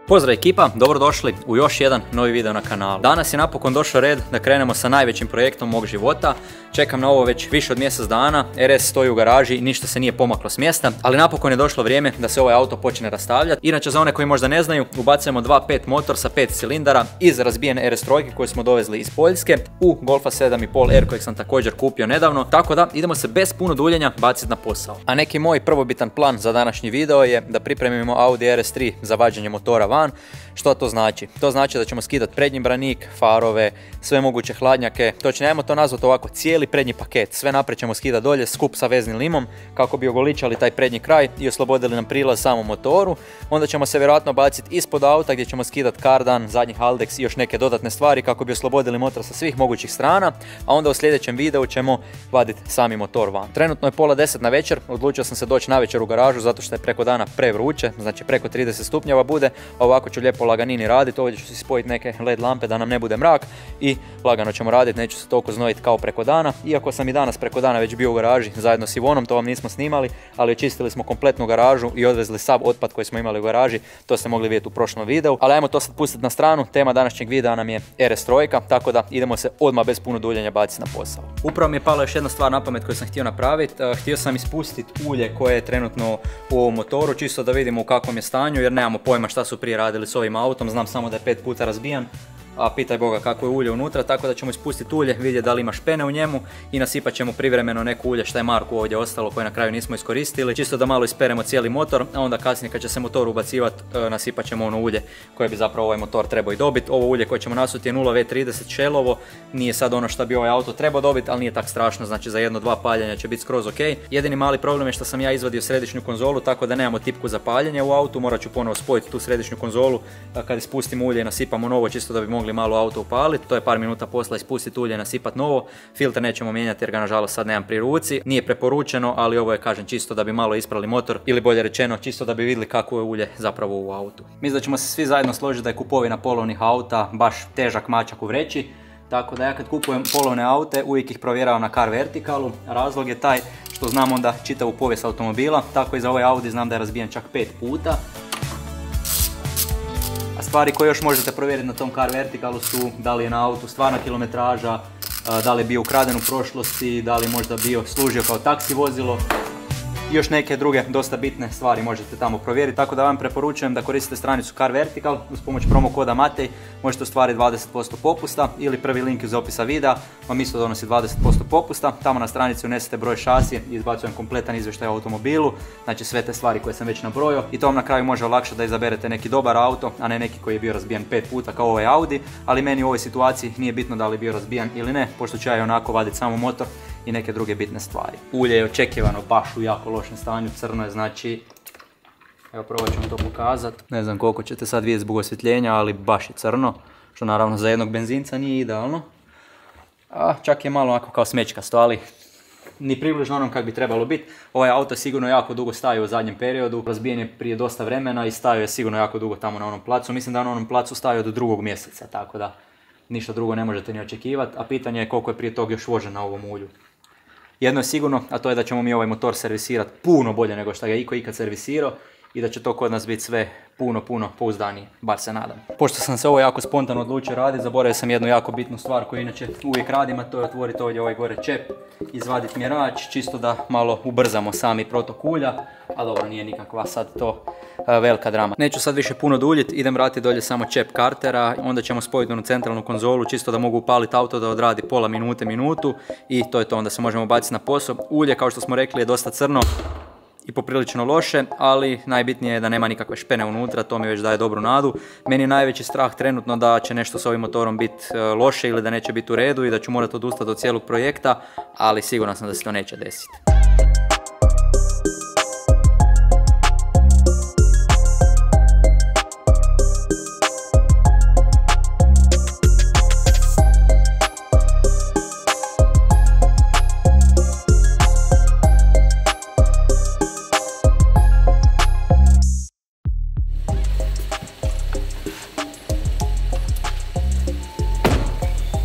Pozdrav ekipa, dobrodošli u još jedan novi video na kanalu. Danas je napokon došao red da krenemo sa najvećim projektom mog života. Čekam na ovo već više od mjesec dana, RS stoji u garaži i ništa se nije pomaklo s mjesta, ali napokon je došlo vrijeme da se ovaj auto počne rastavljati. Inače, za one koji možda ne znaju, ubacujemo 2.5 motor sa 5 cilindara iz razbijene RS trojke koju smo dovezli iz Poljske u Golfa 7.5 R kojeg sam također kupio nedavno, tako da idemo se bez puno duljenja baciti na posao. A neki moj prvobitan plan za današnji video je da pripremimo Audi RS3 za vađenje motora van. Što to znači? To znači da ćemo skidati prednji branik, farove, sve moguće hladnjake, točnije ajmo to nazvati ovako, cijeli prednji paket, sve naprijed ćemo skidati dolje skup sa veznim limom kako bi ogoličali taj prednji kraj i oslobodili nam prilaz samom motoru. Onda ćemo se vjerojatno baciti ispod auta gdje ćemo skidati kardan, zadnji haldex i još neke dodatne stvari kako bi oslobodili motor sa svih mogućih strana, a onda u sljedećem videu ćemo vaditi sami motor van. Trenutno je 9:30 na večer, odlučio sam se doći na večer u garažu zato što je preko dana prevruće, znači preko 30 stupnjeva bude, a ovako ću lijepo laganini raditi. Ovdje ću si spojiti neke LED lampe da nam ne bude mrak i lagano ćemo raditi, neću se toliko znojiti kao preko dana. Iako sam i danas preko dana već bio u garaži zajedno s Ivonom, to vam nismo snimali, ali očistili smo kompletnu garažu i odvezli sav otpad koji smo imali u garaži, to ste mogli vidjeti u prošlom videu. Ali ajmo to sad pustiti na stranu, tema današnjeg videa nam je RS trojka, tako da idemo se odmah bez puno duljenja baciti na posao. Upravo mi je pala još jedna stvar na pamet koju sam htio napraviti, htio sam ispustiti ulje koje je trenutno u ovom motoru, čisto da vidimo u kakvom je stanju, jer nemamo pojma šta su prije radili s ovim autom, znam samo da je 5 puta razbijan, a pitaj Boga kako je ulje unutra, tako da ćemo ispustiti ulje, vidjeti da li ima špene u njemu i nasipat ćemo privremeno neko ulje što je Marku ovdje ostalo koje na kraju nismo iskoristili, čisto da malo isperemo cijeli motor, a onda kasnije kad će se motor ubacivati nasipat ćemo ono ulje koje bi zapravo ovaj motor trebao i dobiti. Ovo ulje koje ćemo nasuti je 0V30 Shellovo, nije sad ono što bi ovaj auto trebao dobiti, ali nije tak strašno, znači za 1-2 paljenja će biti skroz ok. Jedini mali problem je što sam ja izvadio središnju konzolu, tako da nemamo tipku za paljenje u autu, morat ću ponovo spojiti tu središnju konzolu kad ispustimo ulje i nasipamo novo čisto da bi mogli malo auto upaliti, to je par minuta posla ispustiti ulje, nasipati novo, filter nećemo mijenjati jer ga nažalost sad nemam pri ruci, nije preporučeno, ali ovo je kažem čisto da bi malo isprali motor ili bolje rečeno čisto da bi vidjeli kako je ulje zapravo u autu. Mislim da ćemo se svi zajedno složiti da je kupovina polovnih auta baš težak mačak u vreći, tako da ja kad kupujem polovne aute uvijek ih provjeravam na Car Verticalu, razlog je taj što znam onda čitavu povijest automobila, tako i za ovaj Audi znam da je razbijen čak 5 puta. Stvari koje još možete provjeriti na tom Car Verticalu su da li je na autu stvarna kilometraža, da li je bio ukraden u prošlosti, da li je možda služio kao taksi vozilo. I još neke druge dosta bitne stvari možete tamo provjeriti, tako da vam preporučujem da koristite stranicu Car Vertical, uz pomoć promo koda Matej možete ostvariti 20% popusta ili prvi link iz opisa videa vam isto donosi 20% popusta, tamo na stranici unesete broj šasije i izbacujem kompletan izvještaj o automobilu, znači sve te stvari koje sam već nabrojio i to vam na kraju može olakšati da izaberete neki dobar auto, a ne neki koji je bio razbijan 5 puta kao ovaj Audi, ali meni u ovoj situaciji nije bitno da li je bio razbijan ili ne, pošto ću ja i onako vaditi samo motor i neke druge bitne stvari. Ulje je očekivano baš u jako lošem stanju, crno je, znači evo probat ću vam to pokazati. Ne znam koliko ćete sad vidjeti zbog osvjetljenja, ali baš je crno, što naravno za jednog benzinca nije idealno. A čak je malo onako kao smećkasto, ali ni približno onom kak bi trebalo biti. Ovaj auto sigurno jako dugo stajao u zadnjem periodu, razbijen je prije dosta vremena i stajao je sigurno jako dugo tamo na onom placu. Mislim da je na onom placu stajao do 2. mjeseca, tako da ništa drugo ne možete ni očekivati, a pitanje je koliko je prije tog još vožen na ovom ulju. Jedno je sigurno, a to je da ćemo mi ovaj motor servisirati puno bolje nego što ga je iko ikad servisirao i da će to kod nas biti sve puno pouzdanije, bar se nadam. Pošto sam se ovo jako spontano odlučio raditi, zaboravio sam jednu jako bitnu stvar koju inače uvijek radim, a to je otvoriti ovdje ovaj gore čep, izvaditi mjerač, čisto da malo ubrzamo sami protok ulja, a dobro, nije nikakva sad to velika drama. Neću sad više puno duljiti, idem vratiti dolje samo čep kartera, onda ćemo spojiti onu centralnu konzolu čisto da mogu upaliti auto da odradi pola minute, minutu i to je to, onda se možemo baciti na posao. Ulje, kao što smo rekli, je dosta crno i poprilično loše, ali najbitnije je da nema nikakve špene unutra, to mi već daje dobru nadu. Meni je najveći strah trenutno da će nešto s ovim motorom biti loše ili da neće biti u redu i da ću morati odustati od cijelog projekta, ali siguran sam da se to neće desiti.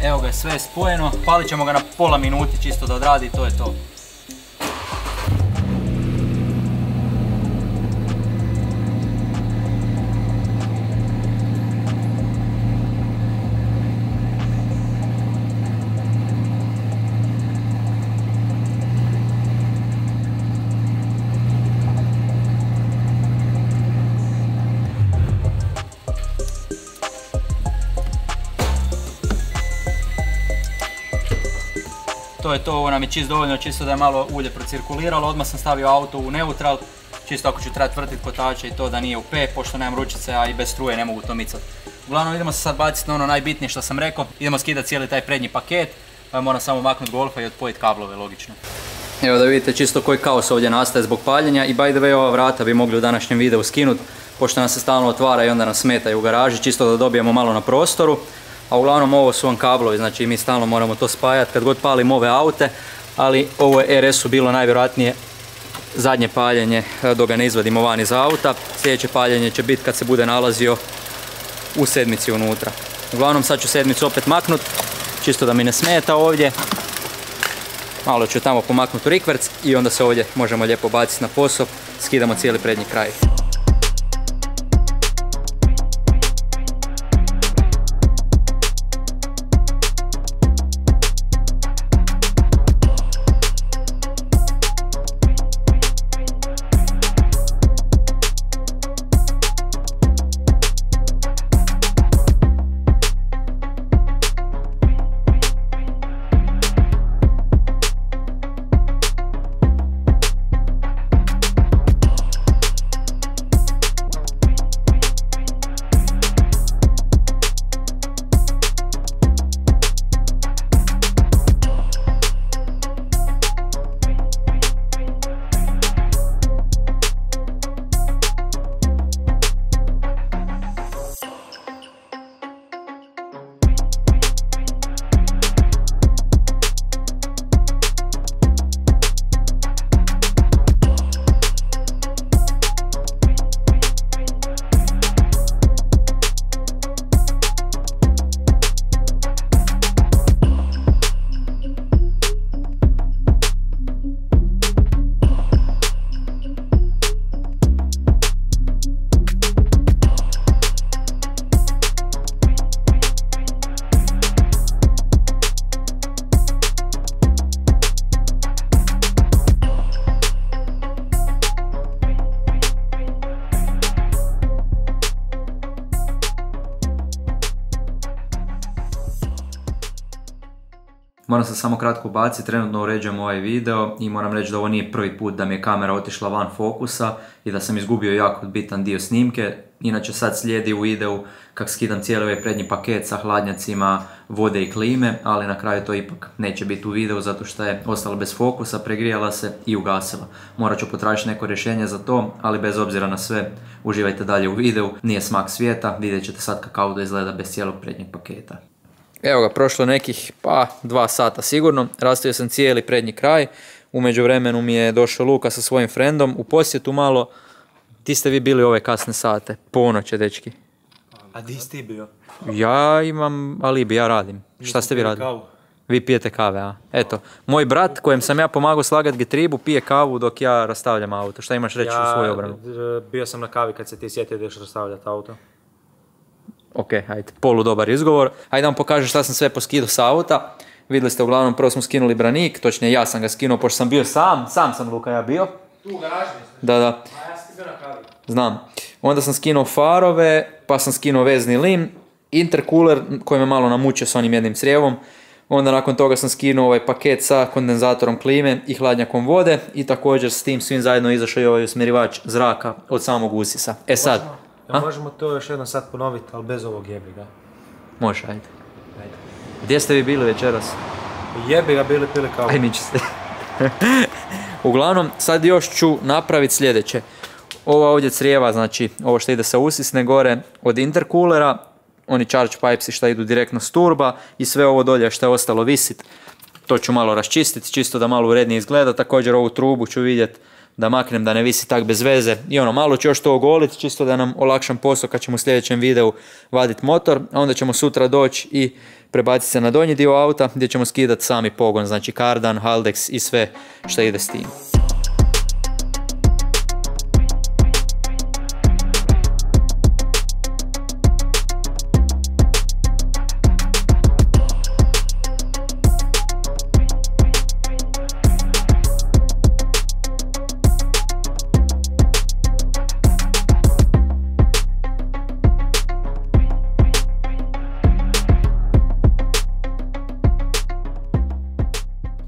Evo ga, sve je spojeno, palit ćemo ga na pola minuti čisto da odradi i to je to. to je to, ovo nam je čist dovoljno, čisto da je malo ulje procirkuliralo, odmah sam stavio auto u neutral, čisto ako ću trebati vrtiti kotače i to da nije u P, pošto nemam ručice, a i bez struje ne mogu to micati. Uglavnom idemo se sad baciti na ono najbitnije što sam rekao, idemo skidati cijeli taj prednji paket, moram samo maknuti golfa i odpojiti kablove, logično. Evo da vidite čisto koji kaos ovdje nastaje zbog paljenja i by the way ova vrata bi mogli u današnjem videu skinuti, pošto nam se stalno otvara i onda nam smetaju u garaži, čisto da dobijemo malo na prostoru. A uglavnom ovo su vam kablovi, znači mi stalno moramo to spajati kad god palim ove aute, ali ovo je RS-u bilo najvjerojatnije zadnje paljenje dok ga ne izvadimo van iz auta. Sljedeće paljenje će biti kad se bude nalazio u sedmici unutra. Uglavnom sad ću sedmicu opet maknut, čisto da mi ne smeta ovdje. Malo ću tamo pomaknuti rikverc i onda se ovdje možemo lijepo baciti na posao, skidamo cijeli prednji kraj. Moram se samo kratko ubaciti, trenutno uređujem ovaj video i moram reći da ovo nije prvi put da mi je kamera otišla van fokusa i da sam izgubio jako bitan dio snimke. Inače sad slijedi u videu kako skidam cijeli ovaj prednji paket sa hladnjacima, vode i klime, ali na kraju to ipak neće biti u videu zato što je ostala bez fokusa, pregrijala se i ugasila. Morat ću potražiti neko rješenje za to, ali bez obzira na sve, uživajte dalje u videu, nije smak svijeta, vidjet ćete sad kako auto izgleda bez cijelog prednjeg paketa. Evo ga, prošlo nekih 2 sata sigurno, rastavio sam cijeli prednji kraj, u međuvremenu mi je došao Luka sa svojim frendom u posjetu malo. Di ste vi bili ove kasne sate? Ponoć je, dečki. A di si ti bio? Ja imam alibi, ja radim. Šta ste vi radili? Kavu. Vi pijete kave, a? Eto, moj brat kojem sam ja pomagao slagati getribu pije kavu dok ja rastavljam auto. Šta imaš reći u svoju obranu? Bio sam na kavi kad se ti sjetio da ideš rastavljati auto. Ok, ajde, poludobar izgovor. Ajde vam pokažem šta sam sve poskidao sa auta. Vidjeli ste, uglavnom prvo smo skinuli branik, točnije ja sam ga skinuo pošto sam bio sam sam Luka ja bio. Tu u garaži? Da. A ja sam ti bio na kavi. Znam. Onda sam skinuo farove, pa sam skinuo vezni lim, intercooler koji me malo namučio s onim jednim crijevom. Onda nakon toga sam skinuo ovaj paket sa kondenzatorom klime i hladnjakom vode i također s tim svim zajedno izašao i ovaj usmjerivač zraka od samog usisa. E sad... Možemo to još jednom sad ponoviti, ali bez ovog jebiga. Može, ajde. Gdje ste vi bili večeras? Jebiga bili pili kavu. Aj, mići ste. Uglavnom, sad još ću napraviti sljedeće. Ova ovdje crijeva, znači ovo što ide sa usisne gore od intercoolera, oni charge pipesi što idu direktno s turba i sve ovo dolje što je ostalo visit. To ću malo raščistiti, čisto da malo urednije izgleda. Također ovu trubu ću vidjeti da maknem da ne visi tak bez veze i malo ću još to ogoliti čisto da nam olakšam posao kad ćemo u sljedećem videu vaditi motor, a onda ćemo sutra doći i prebaciti se na donji dio auta gdje ćemo skidati sami pogon, znači kardan, haldex i sve što ide s tim.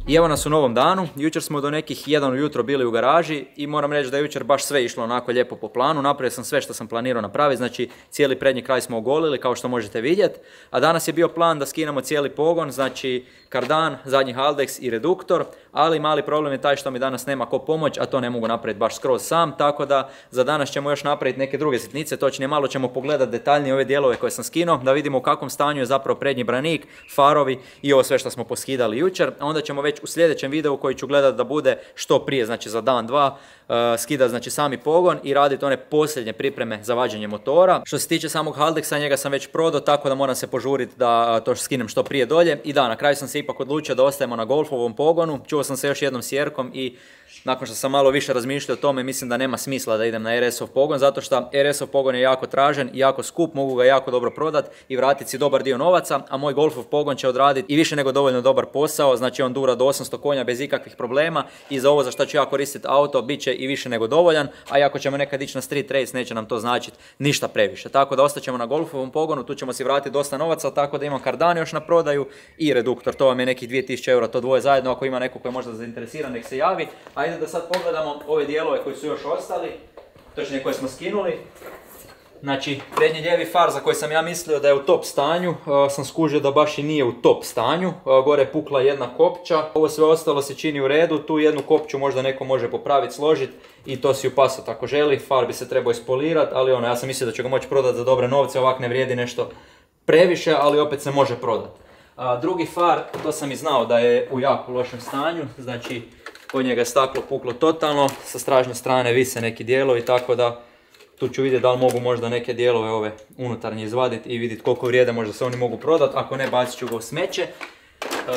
I evo nas u novom danu, jučer smo do nekih 1 ujutro bili u garaži i moram reći da je jučer baš sve išlo onako lijepo po planu, napravio sam sve što sam planirao napraviti, znači cijeli prednji kraj smo ogolili kao što možete vidjeti, a danas je bio plan da skinemo cijeli pogon, znači kardan, zadnji haldex i reduktor, ali mali problem je taj što mi danas nema ko pomoć, a to ne mogu napraviti baš skroz sam, tako da za danas ćemo još napraviti neke druge sitnice, točnije malo ćemo pogledati detaljnije ove dijelove koje sam skinuo, da vidimo u kakvom stanju je zapravo prednji branik, farovi i ovo sve što smo poskidali jučer, a onda ćemo već u sljedećem videu koji ću gledati da bude što prije, znači za dan, dva, skidati znači sami pogon i raditi one posljednje pripreme za vađenje motora. Što se tiče samog haldexa, njega sam već prodao, tako da moram se požuriti da to skinem što prije dolje. I da, na kraju sam se ipak odlučio da ostajemo na golfovom pogonu. Čuo sam se još jednom s Jerkom i nakon što sam malo više razmišljao o tome, mislim da nema smisla da idem na RS-ov pogon, zato što RS-ov pogon je jako tražen i jako skup, mogu ga jako dobro prodati i vratiti si dobar dio novaca, a moj golfov pogon će odraditi i više nego dovoljno dobar posao, znači on dura do 800 konja bez ikakvih problema i za ovo za što ću ja koristiti auto bit će i više nego dovoljan, a ako ćemo nekad ići na street race neće nam to značiti ništa previše. Tako da ostaćemo na golfovom pogonu, tu ćemo si vratiti dosta novaca, tako da imam kardan još na prodaju i reduktor, to vam je nekih 2000 eura, to dvoje zajedno, ako ima neko koji je možda zainteresiran nek se javi. Ajde da sad pogledamo ove dijelove koji su još ostali, točnije koje smo skinuli. Znači, prednji lijevi far za koji sam ja mislio da je u top stanju, sam skužio da baš i nije u top stanju. Gore je pukla jedna kopča, ovo sve ostalo se čini u redu, tu jednu kopču možda neko može popraviti, složiti i to si upasati ako želi. Far bi se trebao ispolirati, ali ja sam mislio da ću ga moći prodati za dobre novce, ovak ne vrijedi nešto previše, ali opet se može prodati. Drugi far, to sam i znao da je u jako lošem stanju, znači kod njega je staklo puklo totalno, sa stražnje strane vise neki dijelovi, tako da tu ću vidjeti da li mogu možda neke dijelove ove unutarnje izvaditi i vidjeti koliko vrijede, možda se oni mogu prodati, ako ne bacit ću ga u smeće.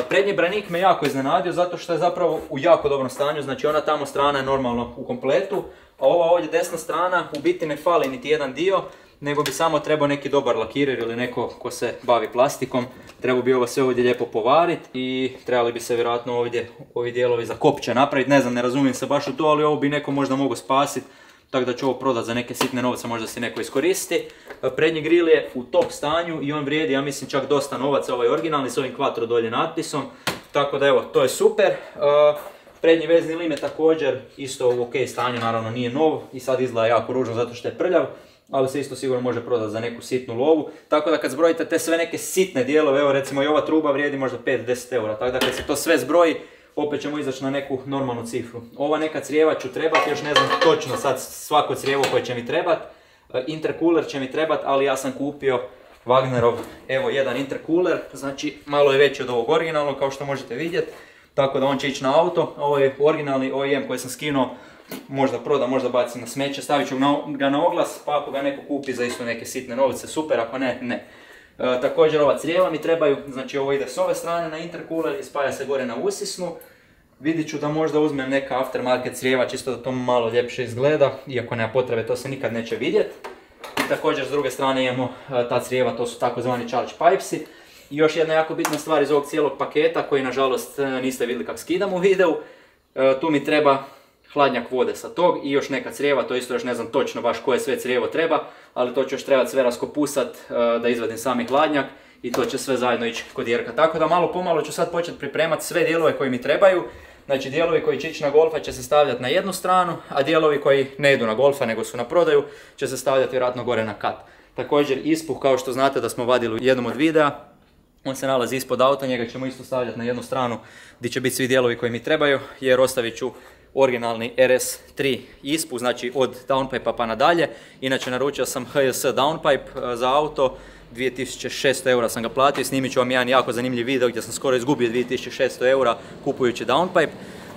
Prednji branik me jako iznenadio zato što je zapravo u jako dobrom stanju, znači ona tamo strana je normalno u kompletu, a ova ovdje desna strana u biti ne fali niti jedan dio, nego bi samo trebao neki dobar lakirer ili neko ko se bavi plastikom, trebao bi ovo sve ovdje lijepo povariti i trebali bi se vjerojatno ovdje ovi dijelovi za kopče napraviti, ne znam, ne razumijem se baš u to, ali ovo bi neko možda mogao spasiti, tako da ću ovo prodati za neke sitne novce, možda si neko iskoristi. Prednji grill je u top stanju i on vrijedi, ja mislim, čak dosta novaca, ovaj originalni s ovim Quattro dolje natpisom, tako da evo, to je super. Prednji vezni lim je također isto u ok stanju, naravno nije nov i sad izgleda jako ružno zato što je prljav, ali se isto sigurno može prodati za neku sitnu lovu, tako da kad zbrojite te sve neke sitne dijelove, evo recimo i ova truba vrijedi možda 5-10 eura, tako da kad se to sve zbroji, opet ćemo izaći na neku normalnu cifru. Ova neka crijeva ću trebati, još ne znam točno sad svako crijevo koje će mi trebati, intercooler će mi trebati, ali ja sam kupio Wagnerov, evo jedan intercooler, znači malo je veći od ovog originalnog kao što možete vidjeti, tako da on će ići na auto. Ovo je originalni OEM koji sam skinuo, možda prodam, možda bacim na smeće, stavit ću ga na oglas, pa ako ga neko kupi za isto neke sitne novce, super, ako ne, ne. Također ova crijeva mi trebaju, znači ovo ide s ove strane na intercooler i spaja se gore na usisnu. Vidit ću da možda uzmem neka aftermarket crijeva, čisto da to malo ljepše izgleda, iako nema potrebe, to se nikad neće vidjeti. I također s druge strane imamo ta crijeva, to su takozvani charge pipesi. I još jedna jako bitna stvar iz ovog cijelog paketa, koji nažalost niste vidjeli kako skidam u videu. Tu mi treba hladnjak vode sa tog i još neka crijeva, to isto još ne znam točno baš koje sve crijevo treba, ali to ću još trebati sve raskopusat da izvadim sami hladnjak i to će sve zajedno ići kod Jerka. Tako da malo pomalo ću sad početi pripremati sve dijelove koji mi trebaju. Znači dijelovi koji će ići na golfa će se stavljati na jednu stranu, a dijelovi koji ne idu na golfa nego su na prodaju će se stavljati vjerojatno gore na kat. Također ispuh, kao što znate da smo vadili u jednom od videa, on se nalazi ispod auta, njega ćemo isto stavljati na jednu stranu gdje će biti svi dijelovi koji mi trebaju, jer ostavit ću originalni RS3 ispuh, znači od downpipe pa nadalje. Inače naručio sam HS downpipe za auto, 2600 eura sam ga platio, snimit ću vam jedan jako zanimljiv video gdje sam skoro izgubio 2600 eura kupujući downpipe.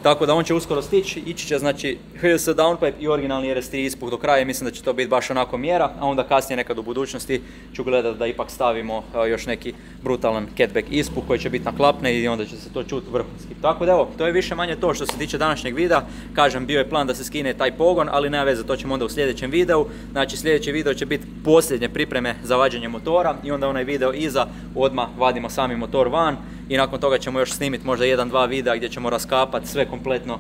Tako da on će uskoro stići, ići će znači HS downpipe i originalni RS3 ispuh do kraja, mislim da će to biti baš onako mjera, a onda kasnije nekad u budućnosti ću gledati da ipak stavimo još neki brutalan catback ispuh koji će biti na klapne i onda će se to čuti vrhunski. Tako da evo, to je više manje to što se tiče današnjeg videa. Kažem, bio je plan da se skine taj pogon, ali nema veze, to ćemo onda u sljedećem videu. Znači sljedeći video će biti posljednje pripreme za vađenje motora i onda onaj video iza odmah vadimo sami motor van i nakon toga ćemo još snimiti možda 1-2 videa gdje ćemo raskapati sve kompletno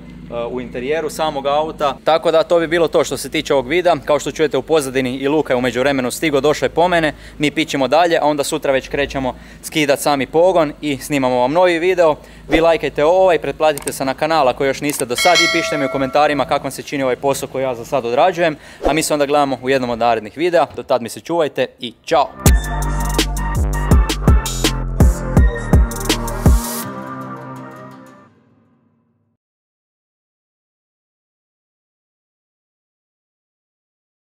u interijeru samog auta. Tako da to bi bilo to što se tiče ovog videa. Kao što čujete u pozadini i Luka je u međuvremenu stigo, došao je po mene, mi pićemo dalje, a onda sutra već krećemo skidati sami pogon i snimamo vam novi video. Vi lajkajte ovaj, pretplatite se na kanal ako još niste do sad i pišite mi u komentarima kako vam se čini ovaj posao koji ja za sad odrađujem, a mi se onda gledamo u jednom od narednih videa. Do tad mi se čuvajte i čao!